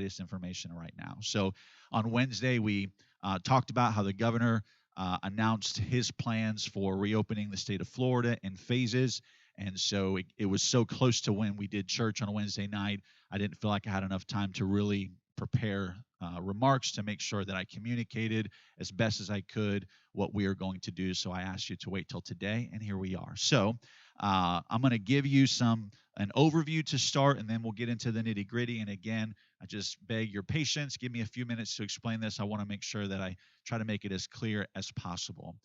latest information right now. So on Wednesday, we talked about how the governor announced his plans for reopening the state of Florida in phases. And so it was so close to when we did church on a Wednesday night, I didn't feel like I had enough time to really prepare remarks to make sure that I communicated as best as I could what we are going to do. So I asked you to wait till today, and here we are. So I'm going to give you an overview to start, and then we'll get into the nitty gritty. And again, I just beg your patience. Give me a few minutes to explain this. I want to make sure that I try to make it as clear as possible.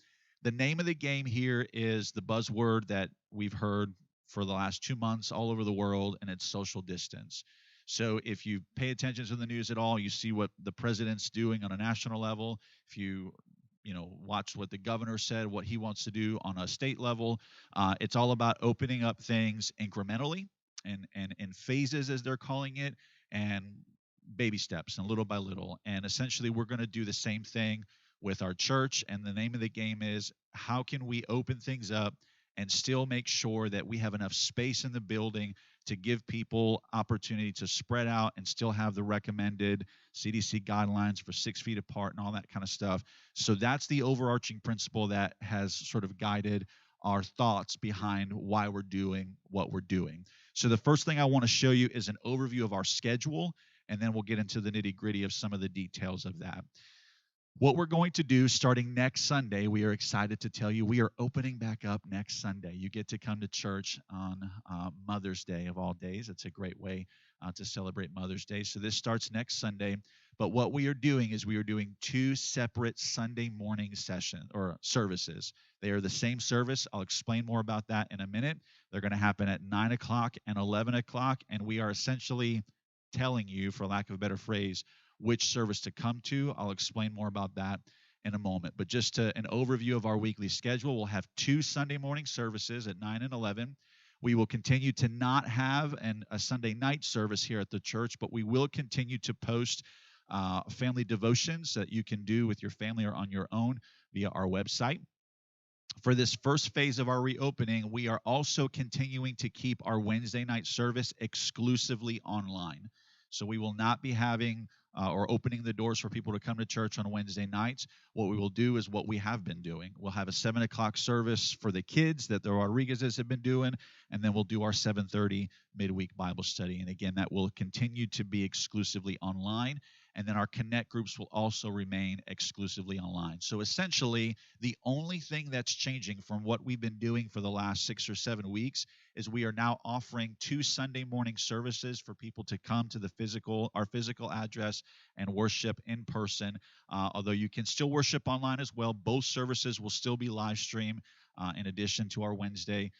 The name of the game here is the buzzword that we've heard for the last 2 months all over the world, and it's social distance. So if you pay attention to the news at all, you see what the president's doing on a national level. If you watch what the governor said, what he wants to do on a state level, it's all about opening up things incrementally and in phases, as they're calling it, and baby steps and little by little. And essentially, we're going to do the same thing with our church. And the name of the game is, how can we open things up and still make sure that we have enough space in the building to give people opportunity to spread out and still have the recommended CDC guidelines for 6 feet apart and all that kind of stuff. So that's the overarching principle that has sort of guided our thoughts behind why we're doing what we're doing. So the first thing I want to show you is an overview of our schedule, and then we'll get into the nitty-gritty of some of the details of that. What we're going to do starting next Sunday, we are excited to tell you we are opening back up next Sunday. You get to come to church on Mother's Day of all days. It's a great way to celebrate Mother's Day. So this starts next Sunday. But what we are doing is we are doing 2 separate Sunday morning services. They are the same service. I'll explain more about that in a minute. They're going to happen at 9 o'clock and 11 o'clock. And we are essentially telling you, for lack of a better phrase, which service to come to. I'll explain more about that in a moment. But just an overview of our weekly schedule, we'll have 2 Sunday morning services at 9 and 11. We will continue to not have a Sunday night service here at the church, but we will continue to post family devotions that you can do with your family or on your own via our website. For this first phase of our reopening, we are also continuing to keep our Wednesday night service exclusively online. So we will not be having or opening the doors for people to come to church on Wednesday nights. What we will do is what we have been doing. We'll have a 7 o'clock service for the kids that the Rodriguezes have been doing, and then we'll do our 7:30 midweek Bible study. And again, that will continue to be exclusively online. And then our Connect groups will also remain exclusively online. So essentially, the only thing that's changing from what we've been doing for the last 6 or 7 weeks is we are now offering 2 Sunday morning services for people to come to our physical address and worship in person. Although you can still worship online as well, both services will still be live streamed in addition to our Wednesday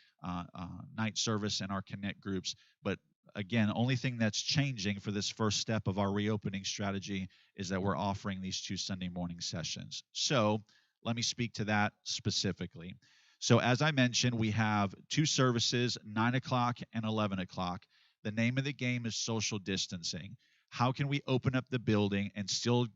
night service and our Connect groups. But again, only thing that's changing for this first step of our reopening strategy is that we're offering these 2 Sunday morning sessions. So let me speak to that specifically. So as I mentioned, we have 2 services, 9 o'clock and 11 o'clock. The name of the game is social distancing. How can we open up the building and still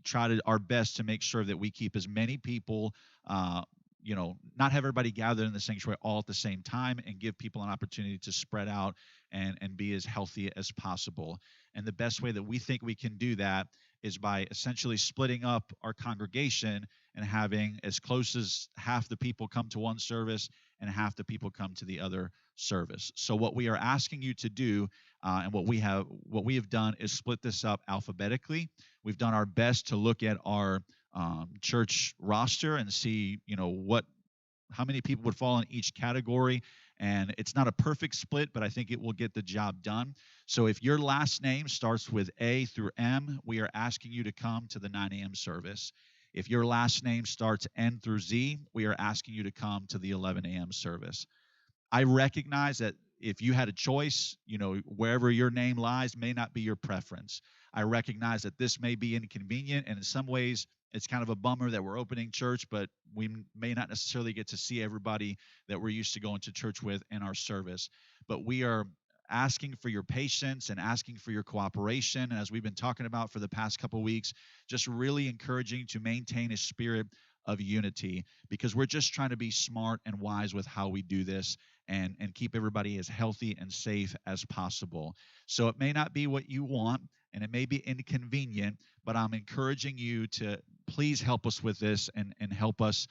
try our best to make sure that we keep as many people, not have everybody gathered in the sanctuary all at the same time, and give people an opportunity to spread out and be as healthy as possible. And the best way that we think we can do that is by essentially splitting up our congregation and having as close as half the people come to one service and half the people come to the other service. So what we are asking you to do, and what we have done, is split this up alphabetically. We've done our best to look at our church roster and see, how many people would fall in each category. And it's not a perfect split, but I think it will get the job done. So if your last name starts with A through M, we are asking you to come to the 9 a.m. service. If your last name starts N through Z, we are asking you to come to the 11 a.m. service. I recognize that if you had a choice, wherever your name lies may not be your preference. I recognize that this may be inconvenient, and in some ways, it's kind of a bummer that we're opening church, but we may not necessarily get to see everybody that we're used to going to church with in our service. But we are asking for your patience and asking for your cooperation. And as we've been talking about for the past couple of weeks, just really encouraging to maintain a spirit of unity, because we're just trying to be smart and wise with how we do this. and keep everybody as healthy and safe as possible. So it may not be what you want, and it may be inconvenient, but I'm encouraging you to please help us with this and help us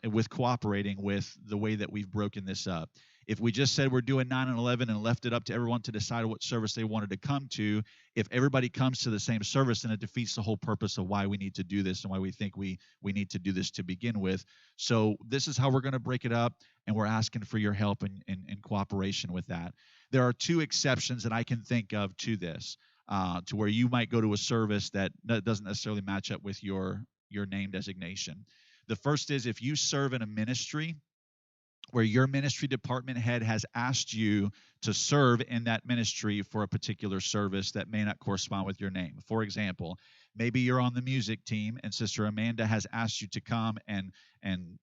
with cooperating with the way that we've broken this up. If we just said we're doing 9 and 11 and left it up to everyone to decide what service they wanted to come to, if everybody comes to the same service, then it defeats the whole purpose of why we need to do this and why we think we need to do this to begin with. So this is how we're going to break it up, and we're asking for your help and cooperation with that. There are two exceptions that I can think of to this, to where you might go to a service that doesn't necessarily match up with your name designation. The first is if you serve in a ministry where your ministry department head has asked you to serve in that ministry for a particular service that may not correspond with your name. For example, maybe you're on the music team and Sister Amanda has asked you to come and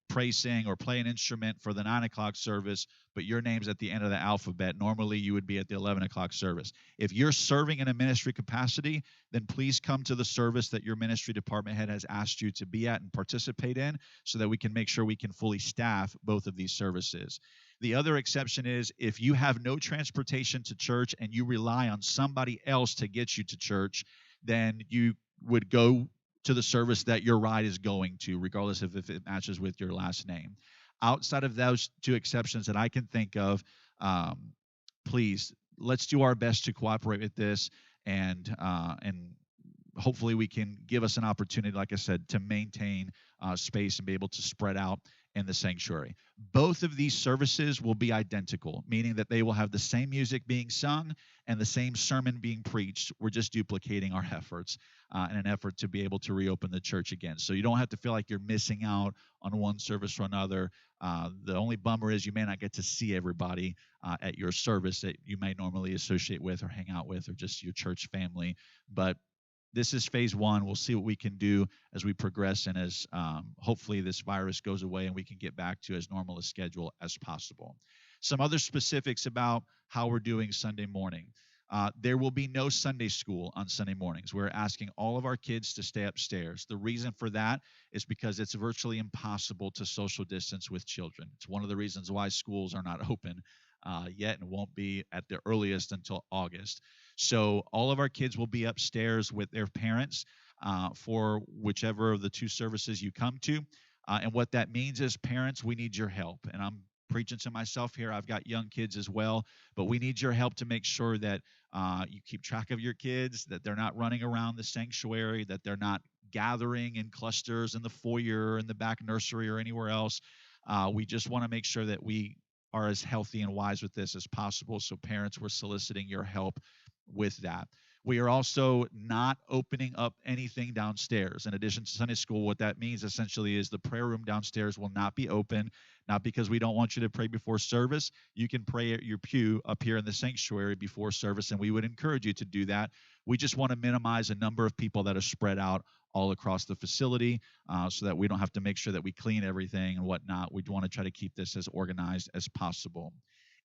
pray, sing, or play an instrument for the 9 o'clock service, but your name's at the end of the alphabet. Normally, you would be at the 11 o'clock service. If you're serving in a ministry capacity, then please come to the service that your ministry department head has asked you to be at and participate in, so that we can make sure we can fully staff both of these services. The other exception is if you have no transportation to church and you rely on somebody else to get you to church, then you would go to the service that your ride is going to, regardless of if it matches with your last name. Outside of those two exceptions that I can think of, please, let's do our best to cooperate with this, and hopefully we can give us an opportunity, like I said, to maintain space and be able to spread out in the sanctuary. Both of these services will be identical, meaning that they will have the same music being sung and the same sermon being preached. We're just duplicating our efforts in an effort to be able to reopen the church again. So you don't have to feel like you're missing out on one service or another. The only bummer is you may not get to see everybody at your service that you may normally associate with or hang out with, or just your church family. But this is phase one. We'll see what we can do as we progress and as hopefully this virus goes away and we can get back to as normal a schedule as possible. Some other specifics about how we're doing Sunday morning. There will be no Sunday school on Sunday mornings. We're asking all of our kids to stay upstairs. The reason for that is because it's virtually impossible to social distance with children. It's one of the reasons why schools are not open yet and won't be at the earliest until August. So all of our kids will be upstairs with their parents for whichever of the two services you come to. And what that means is, parents, we need your help. And I'm preaching to myself here. I've got young kids as well, but we need your help to make sure that you keep track of your kids, that they're not running around the sanctuary, that they're not gathering in clusters in the foyer, in the back nursery, or anywhere else. We just want to make sure that we are as healthy and wise with this as possible. So parents, we're soliciting your help with that. We are also not opening up anything downstairs. In addition to Sunday school, what that means essentially is the prayer room downstairs will not be open, not because we don't want you to pray before service. You can pray at your pew up here in the sanctuary before service, and we would encourage you to do that. We just want to minimize a number of people that are spread out all across the facility so that we don't have to make sure that we clean everything and whatnot. We want to try to keep this as organized as possible.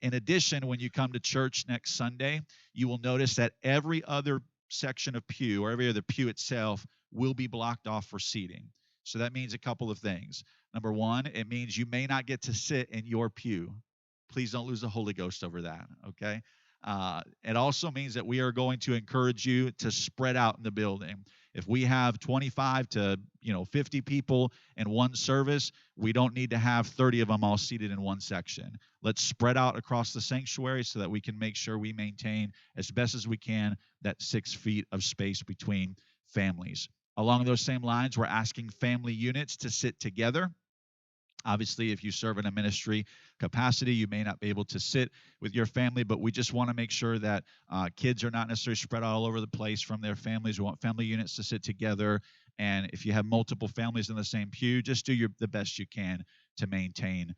In addition, when you come to church next Sunday, you will notice that every other section of pew, or every other pew itself, will be blocked off for seating. So that means a couple of things. Number one, it means you may not get to sit in your pew. Please don't lose the Holy Ghost over that, okay? It also means that we are going to encourage you to spread out in the building. If we have 25 to 50 people in one service, we don't need to have 30 of them all seated in one section. Let's spread out across the sanctuary so that we can make sure we maintain as best as we can that 6 feet of space between families. Along those same lines, we're asking family units to sit together. Obviously, if you serve in a ministry capacity, you may not be able to sit with your family, but we just want to make sure that kids are not necessarily spread all over the place from their families. We want family units to sit together. And if you have multiple families in the same pew, just do the best you can to maintain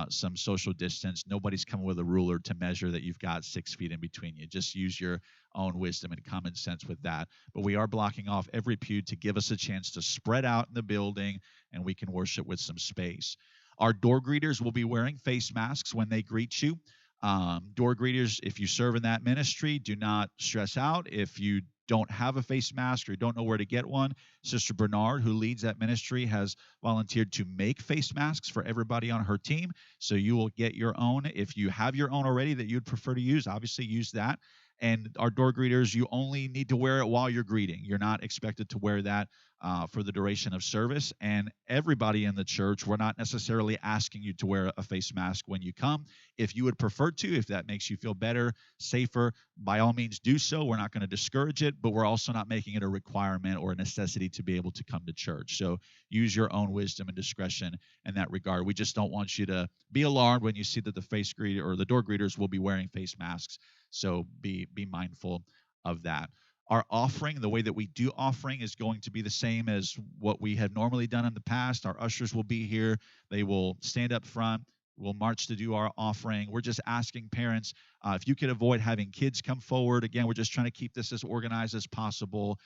some social distance. Nobody's coming with a ruler to measure that you've got 6 feet in between you. Just use your own wisdom and common sense with that. But we are blocking off every pew to give us a chance to spread out in the building, and we can worship with some space. Our door greeters will be wearing face masks when they greet you. Door greeters, if you serve in that ministry, do not stress out. If you don't have a face mask or you don't know where to get one, Sister Bernard, who leads that ministry, has volunteered to make face masks for everybody on her team. So you will get your own. If you have your own already that you'd prefer to use, obviously use that. And our door greeters, you only need to wear it while you're greeting. You're not expected to wear that for the duration of service. And everybody in the church, we're not necessarily asking you to wear a face mask when you come. If you would prefer to, if that makes you feel better, safer, by all means do so. We're not going to discourage it, but we're also not making it a requirement or a necessity to be able to come to church. So use your own wisdom and discretion in that regard. We just don't want you to be alarmed when you see that the face greeter or the door greeters will be wearing face masks. So be mindful of that. Our offering, the way that we do offering, is going to be the same as what we have normally done in the past. Our ushers will be here. They will stand up front. We'll march to do our offering. We're just asking parents, if you could avoid having kids come forward. Again, we're just trying to keep this as organized as possible.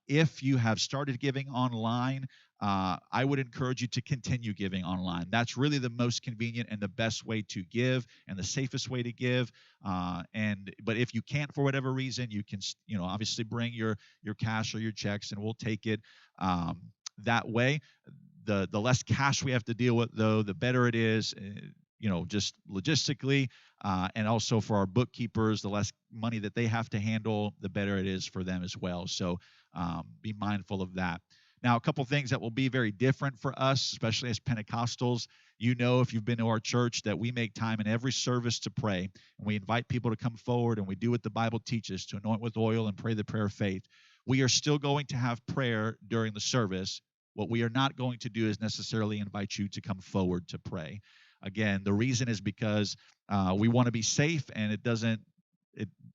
If you have started giving online, I would encourage you to continue giving online. That's really the most convenient and the best way to give and the safest way to give. But if you can't for whatever reason, you can, obviously bring your cash or your checks, and we'll take it that way. The less cash we have to deal with, though, the better it is. Just logistically, and also for our bookkeepers, the less money that they have to handle, the better it is for them as well. So be mindful of that. Now, a couple things that will be very different for us, especially as Pentecostals. If you've been to our church, that we make time in every service to pray, and we invite people to come forward, and we do what the Bible teaches, to anoint with oil and pray the prayer of faith. We are still going to have prayer during the service. What we are not going to do is necessarily invite you to come forward to pray. Again, the reason is because we want to be safe, and it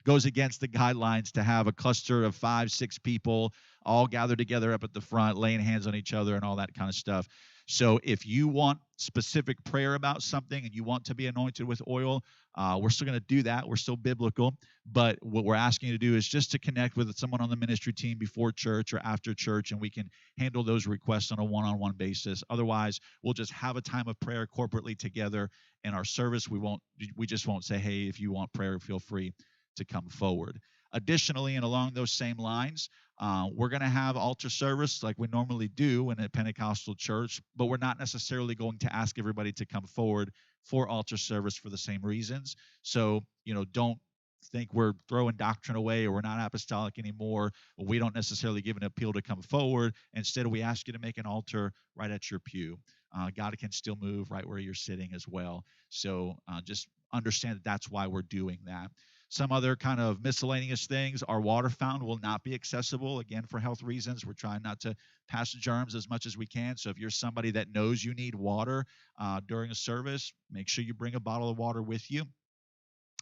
goes against the guidelines to have a cluster of 5-6 people all gathered together up at the front, laying hands on each other and all that kind of stuff. So if you want specific prayer about something and you want to be anointed with oil, we're still going to do that. We're still biblical. But what we're asking you to do is just to connect with someone on the ministry team before church or after church, and we can handle those requests on a one-on-one basis. Otherwise, we'll just have a time of prayer corporately together in our service. We just won't say, hey, if you want prayer, feel free to come forward. Additionally, and along those same lines, we're going to have altar service like we normally do in a Pentecostal church, but we're not necessarily going to ask everybody to come forward for altar service for the same reasons. So, don't think we're throwing doctrine away or we're not apostolic anymore. We don't necessarily give an appeal to come forward. Instead, we ask you to make an altar right at your pew. God can still move right where you're sitting as well. So just understand that that's why we're doing that. Some other kind of miscellaneous things. Our water fountain will not be accessible, again, for health reasons. We're trying not to pass germs as much as we can. So if you're somebody that knows you need water during a service, make sure you bring a bottle of water with you.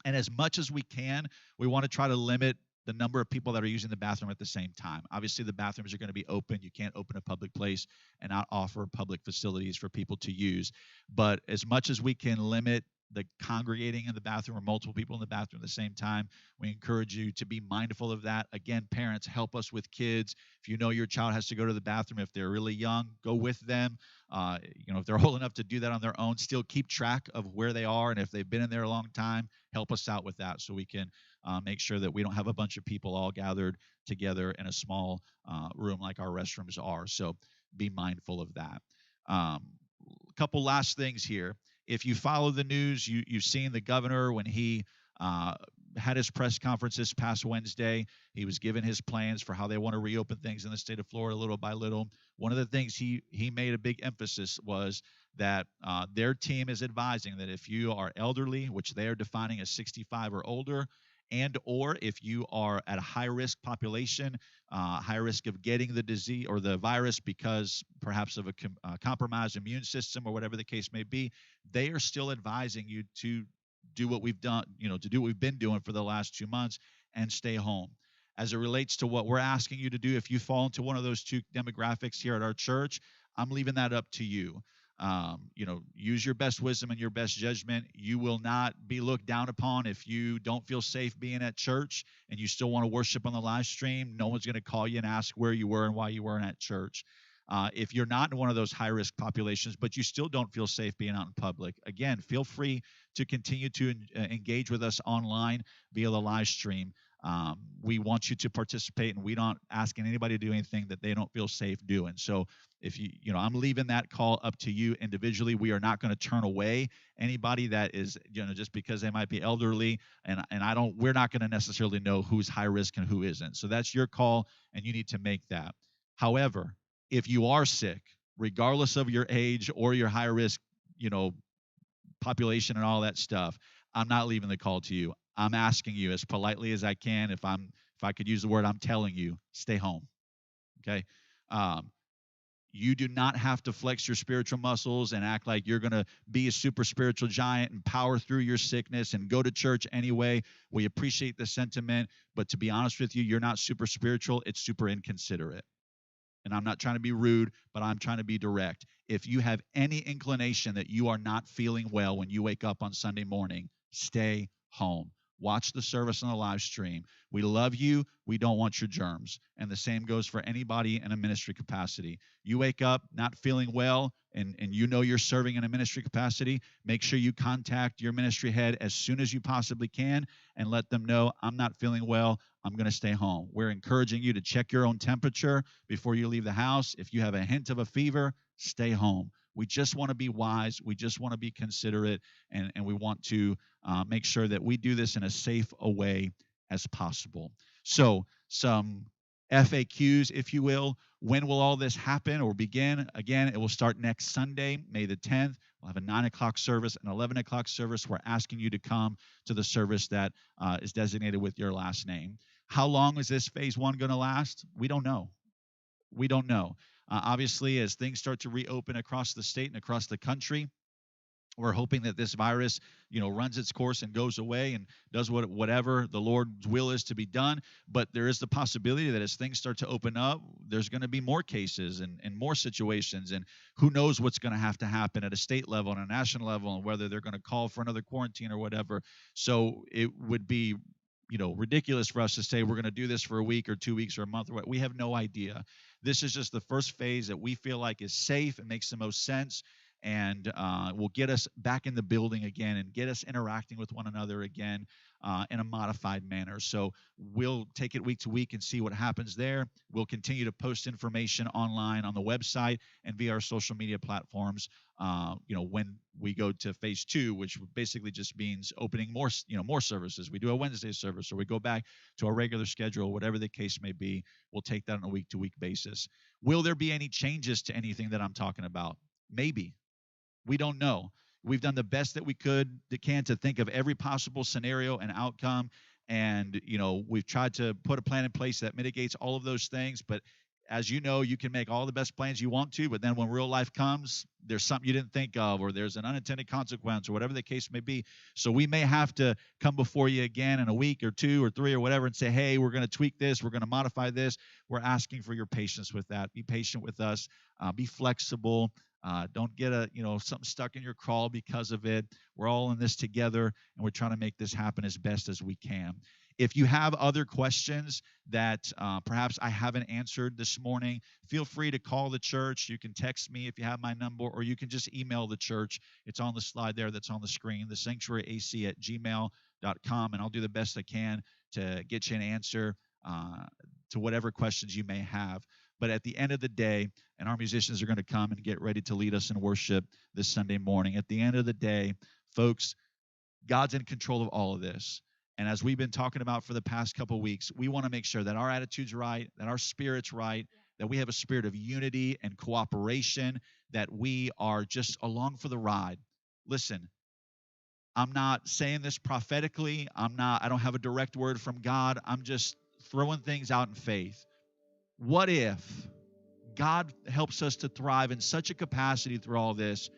And as much as we can, we want to try to limit the number of people that are using the bathroom at the same time. Obviously, the bathrooms are going to be open. You can't open a public place and not offer public facilities for people to use. But as much as we can limit the congregating in the bathroom or multiple people in the bathroom at the same time, we encourage you to be mindful of that. Again, parents, help us with kids. If you know your child has to go to the bathroom, if they're really young, go with them. If they're old enough to do that on their own, still keep track of where they are. And if they've been in there a long time, help us out with that so we can make sure that we don't have a bunch of people all gathered together in a small room like our restrooms are. So be mindful of that. A couple last things here. If you follow the news, you've seen the governor when he had his press conference this past Wednesday. He was given his plans for how they want to reopen things in the state of Florida little by little. One of the things he made a big emphasis was that their team is advising that if you are elderly, which they are defining as 65 or older, and or if you are at a high-risk population, high risk of getting the disease or the virus because perhaps of a compromised immune system or whatever the case may be, they are still advising you to do what we've done, to do what we've been doing for the last 2 months and stay home. As it relates to what we're asking you to do, if you fall into one of those two demographics here at our church, I'm leaving that up to you. Use your best wisdom and your best judgment. You will not be looked down upon if you don't feel safe being at church and you still want to worship on the live stream. No one's going to call you and ask where you were and why you weren't at church. If you're not in one of those high-risk populations, but you still don't feel safe being out in public, again, feel free to continue to engage with us online via the live stream. We want you to participate, and we're not asking anybody to do anything that they don't feel safe doing. So if I'm leaving that call up to you individually. We are not going to turn away anybody that is, just because they might be elderly, and we're not going to necessarily know who's high risk and who isn't. So that's your call, and you need to make that. However, if you are sick, regardless of your age or your high risk, population and all that stuff, I'm not leaving the call to you. I'm asking you as politely as I can. If I could use the word, I'm telling you, stay home. Okay. You do not have to flex your spiritual muscles and act like you're going to be a super spiritual giant and power through your sickness and go to church anyway. We appreciate the sentiment, but to be honest with you, you're not super spiritual. It's super inconsiderate. And I'm not trying to be rude, but I'm trying to be direct. If you have any inclination that you are not feeling well when you wake up on Sunday morning, stay home. Watch the service on the live stream. We love you. We don't want your germs. And the same goes for anybody in a ministry capacity. You wake up not feeling well, and you're serving in a ministry capacity, make sure you contact your ministry head as soon as you possibly can and let them know, I'm not feeling well. I'm going to stay home. We're encouraging you to check your own temperature before you leave the house. If you have a hint of a fever, stay home. We just want to be wise. We just want to be considerate, and we want to make sure that we do this in as safe a way as possible. So some FAQs, if you will. When will all this happen or begin? Again, it will start next Sunday, May the 10th. We'll have a 9 o'clock service, an 11 o'clock service. We're asking you to come to the service that is designated with your last name. How long is this phase one going to last? We don't know. We don't know. Obviously, as things start to reopen across the state and across the country, we're hoping that this virus, runs its course and goes away and does whatever the Lord's will is to be done. But there is the possibility that as things start to open up, there's going to be more cases and more situations. And who knows what's going to have to happen at a state level and a national level, and whether they're going to call for another quarantine or whatever. So it would be ridiculous for us to say we're going to do this for a week or 2 weeks or a month. We have no idea. This is just the first phase that we feel like is safe and makes the most sense, and will get us back in the building again and get us interacting with one another again in a modified manner. So we'll take it week to week and see what happens there. We'll continue to post information online on the website and via our social media platforms, when we go to phase two, which basically just means opening more services. We do a Wednesday service, or we go back to our regular schedule, whatever the case may be. We'll take that on a week-to-week basis. Will there be any changes to anything that I'm talking about? Maybe. We don't know. We've done the best that we can to think of every possible scenario and outcome. And, we've tried to put a plan in place that mitigates all of those things. But as you know, you can make all the best plans you want to, but then when real life comes, there's something you didn't think of, or there's an unintended consequence, or whatever the case may be. So we may have to come before you again in a week or 2 or 3 or whatever and say, hey, we're going to tweak this. We're going to modify this. We're asking for your patience with that. Be patient with us. Be flexible. Don't get something stuck in your crawl because of it. We're all in this together, and we're trying to make this happen as best as we can. If you have other questions that perhaps I haven't answered this morning, feel free to call the church. You can text me if you have my number, or you can just email the church. It's on the slide there that's on the screen, thesanctuaryac@gmail.com, and I'll do the best I can to get you an answer to whatever questions you may have. But at the end of the day, and our musicians are going to come and get ready to lead us in worship this Sunday morning. At the end of the day, folks, God's in control of all of this. And as we've been talking about for the past couple of weeks, we want to make sure that our attitude's right, that our spirit's right, that we have a spirit of unity and cooperation, that we are just along for the ride. Listen, I'm not saying this prophetically. I don't have a direct word from God. I'm just throwing things out in faith. What if God helps us to thrive in such a capacity through all this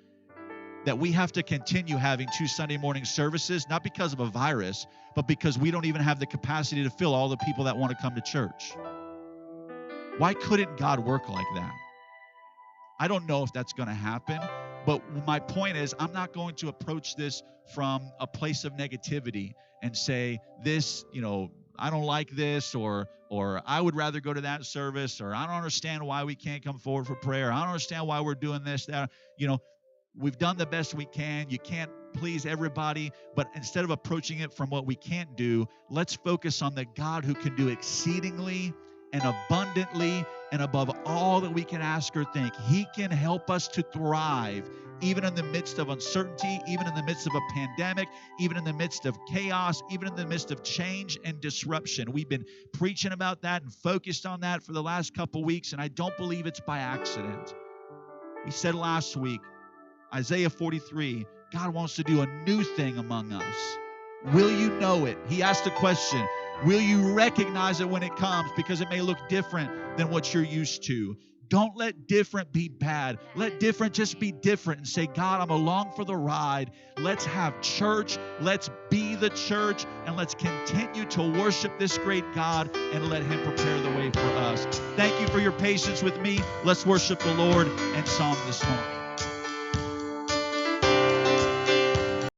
that we have to continue having 2 Sunday morning services, not because of a virus, but because we don't even have the capacity to fill all the people that want to come to church? Why couldn't God work like that? I don't know if that's going to happen, but my point is, I'm not going to approach this from a place of negativity and say this, I don't like this, or I would rather go to that service, or I don't understand why we can't come forward for prayer. I don't understand why we're doing this, that. We've done the best we can. You can't please everybody, but instead of approaching it from what we can't do, let's focus on the God who can do exceedingly and abundantly and above all that we can ask or think. He can help us to thrive even in the midst of uncertainty, even in the midst of a pandemic, even in the midst of chaos, even in the midst of change and disruption. We've been preaching about that and focused on that for the last couple weeks, and I don't believe it's by accident. We said last week, Isaiah 43, God wants to do a new thing among us. Will you know it? He asked the question, will you recognize it when it comes? Because it may look different than what you're used to. Don't let different be bad. Let different just be different and say, God, I'm along for the ride. Let's have church. Let's be the church. And let's continue to worship this great God and let him prepare the way for us. Thank you for your patience with me. Let's worship the Lord in song this morning.